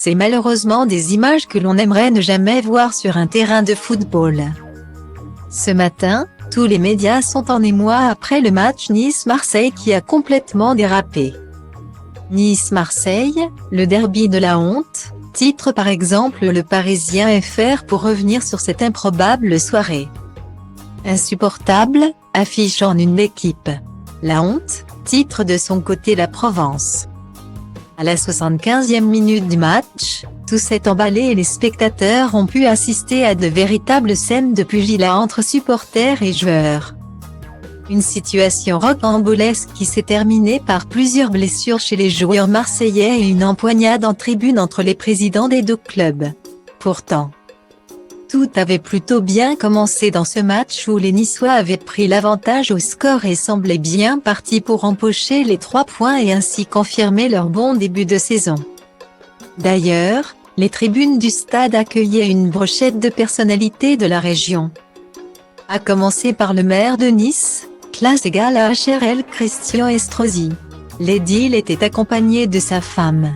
C'est malheureusement des images que l'on aimerait ne jamais voir sur un terrain de football. Ce matin, tous les médias sont en émoi après le match Nice-Marseille qui a complètement dérapé. Nice-Marseille, le derby de la honte, titre par exemple le Parisien FR pour revenir sur cette improbable soirée. Insupportable, affiche en une équipe. La honte, titre de son côté la Provence. À la 75e minute du match, tout s'est emballé et les spectateurs ont pu assister à de véritables scènes de pugilat entre supporters et joueurs. Une situation rocambolesque qui s'est terminée par plusieurs blessures chez les joueurs marseillais et une empoignade en tribune entre les présidents des deux clubs. Pourtant, tout avait plutôt bien commencé dans ce match où les Niçois avaient pris l'avantage au score et semblaient bien partis pour empocher les 3 points et ainsi confirmer leur bon début de saison. D'ailleurs, les tribunes du stade accueillaient une brochette de personnalités de la région. À commencer par le maire de Nice, classe égale à HRL Christian Estrosi. L'édile était accompagné de sa femme.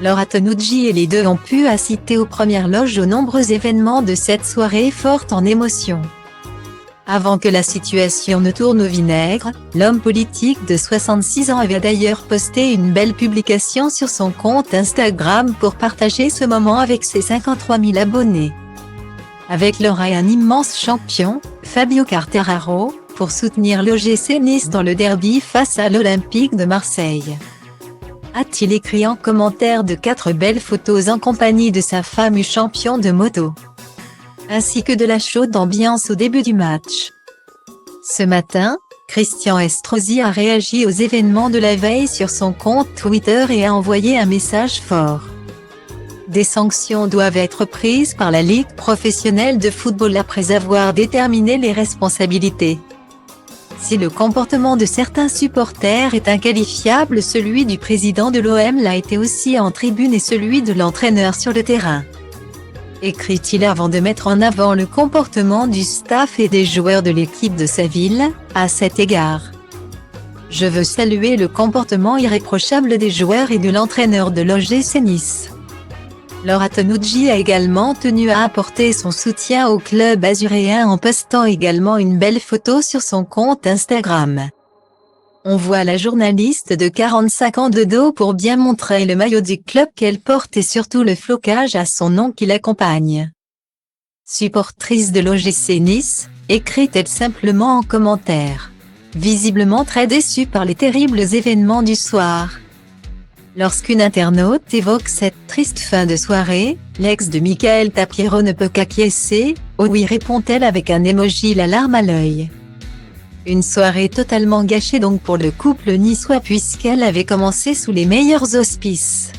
Laura Tenucci et les deux ont pu assister aux premières loges aux nombreux événements de cette soirée forte en émotions. Avant que la situation ne tourne au vinaigre, l'homme politique de 66 ans avait d'ailleurs posté une belle publication sur son compte Instagram pour partager ce moment avec ses 53 000 abonnés. Avec Laura et un immense champion, Fabio Quartararo, pour soutenir l'OGC Nice dans le derby face à l'Olympique de Marseille. A-t-il écrit en commentaire de 4 belles photos en compagnie de sa femme et champion de moto, ainsi que de la chaude ambiance au début du match. Ce matin, Christian Estrosi a réagi aux événements de la veille sur son compte Twitter et a envoyé un message fort. Des sanctions doivent être prises par la Ligue professionnelle de football après avoir déterminé les responsabilités. Si le comportement de certains supporters est inqualifiable, celui du président de l'OM l'a été aussi en tribune et celui de l'entraîneur sur le terrain. Écrit-il avant de mettre en avant le comportement du staff et des joueurs de l'équipe de sa ville, à cet égard. Je veux saluer le comportement irréprochable des joueurs et de l'entraîneur de l'OGC Nice. Laura Tenucci a également tenu à apporter son soutien au club azuréen en postant également une belle photo sur son compte Instagram. On voit la journaliste de 45 ans de dos pour bien montrer le maillot du club qu'elle porte et surtout le flocage à son nom qui l'accompagne. Supportrice de l'OGC Nice, écrit-elle simplement en commentaire. Visiblement très déçue par les terribles événements du soir. Lorsqu'une internaute évoque cette triste fin de soirée, l'ex de Michael Tapiero ne peut qu'acquiescer. Oh oui, répond-elle avec un emoji la larme à l'œil. Une soirée totalement gâchée donc pour le couple niçois puisqu'elle avait commencé sous les meilleurs auspices.